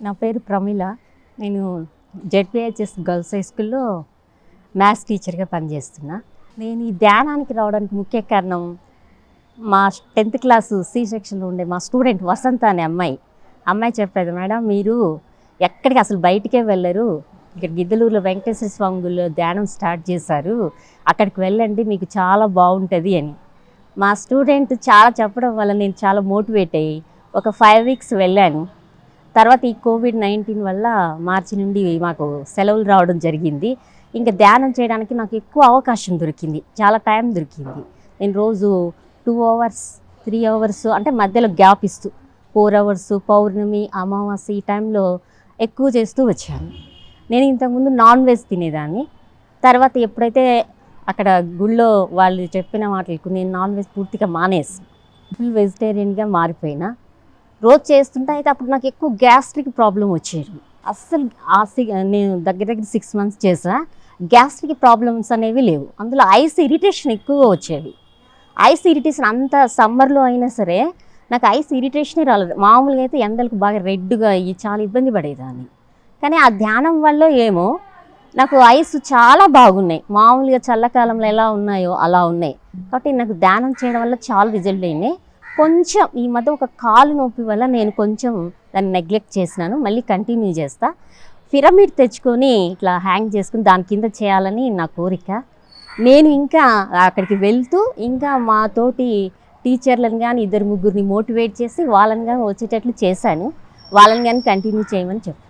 నా పేరు Pramila. నేను జెడ్పీహెచ్ఎస్ గర్ల్స్ హై స్కూల్లో మ్యాథ్స్ టీచర్గా పనిచేస్తున్నా. నేను ఈ ధ్యానానికి రావడానికి ముఖ్య కారణం మా 10th క్లాసు సి సెక్షన్లో ఉండే మా స్టూడెంట్ వసంత అనే అమ్మాయి చెప్పేది, మేడం మీరు ఎక్కడికి అసలు బయటికే వెళ్ళరు, ఇక్కడ గిద్దలూరులో వెంకటేశ్వర స్వామి గుడిలో ధ్యానం స్టార్ట్ చేశారు, అక్కడికి వెళ్ళండి మీకు చాలా బాగుంటుంది అని. మా స్టూడెంట్ చాలా చెప్పడం వల్ల నేను చాలా మోటివేట్ అయ్యి ఒక 5 weeks వెళ్ళాను. తర్వాత ఈ కోవిడ్-19 వల్ల మార్చి నుండి మాకు సెలవులు రావడం జరిగింది. ఇంకా ధ్యానం చేయడానికి నాకు ఎక్కువ అవకాశం దొరికింది, చాలా టైం దొరికింది. నేను రోజు 2 hours 3 hours అంటే మధ్యలో గ్యాప్ ఇస్తూ 4 hours పౌర్ణమి అమావాస్య ఈ టైంలో ఎక్కువ చేస్తూ వచ్చాను. నేను ఇంతకుముందు నాన్ వెజ్ తినేదాన్ని. తర్వాత ఎప్పుడైతే అక్కడ గుళ్ళో వాళ్ళు చెప్పిన మాటలకు నేను నాన్ వెజ్ పూర్తిగా మానేసి ఫుల్ వెజిటేరియన్గా మారిపోయినా. రోజు చేస్తుంటే అయితే అప్పుడు నాకు ఎక్కువ గ్యాస్ట్రిక్ ప్రాబ్లం వచ్చేది. అస్సలు నేను దగ్గర 6 months చేసా, గ్యాస్ట్రిక్ ప్రాబ్లమ్స్ అనేవి లేవు. అందులో ఐస్ ఇరిటేషన్ ఎక్కువగా వచ్చేవి. ఐస్ ఇరిటేషన్ అంత సమ్మర్లో అయినా సరే నాకు ఐస్ ఇరిటేషనే రాలేదు. మామూలుగా అయితే ఎండలకు బాగా రెడ్గా అయ్యి చాలా ఇబ్బంది పడేదాన్ని. కానీ ఆ ధ్యానం వల్ల ఏమో నాకు ఐస్ చాలా బాగున్నాయి, మామూలుగా చల్లకాలంలో ఎలా ఉన్నాయో అలా ఉన్నాయి. కాబట్టి నాకు ధ్యానం చేయడం వల్ల చాలా రిజల్ట్ అయినాయి. కొంచెం ఈ మధ్య ఒక కాలు నొప్పి వల్ల నేను కొంచెం దాన్ని నెగ్లెక్ట్ చేసినాను, మళ్ళీ కంటిన్యూ చేస్తా. పిరమిడ్ తెచ్చుకొని ఇట్లా హ్యాంగ్ చేసుకుని దాని కింద చేయాలని నా కోరిక. నేను ఇంకా అక్కడికి వెళ్తూ ఇంకా మా తోటి టీచర్లను కానీ 2-3 మోటివేట్ చేసి వాళ్ళని కానీ వచ్చేటట్లు చేశాను. వాళ్ళని కానీ కంటిన్యూ చేయమని చెప్పాను.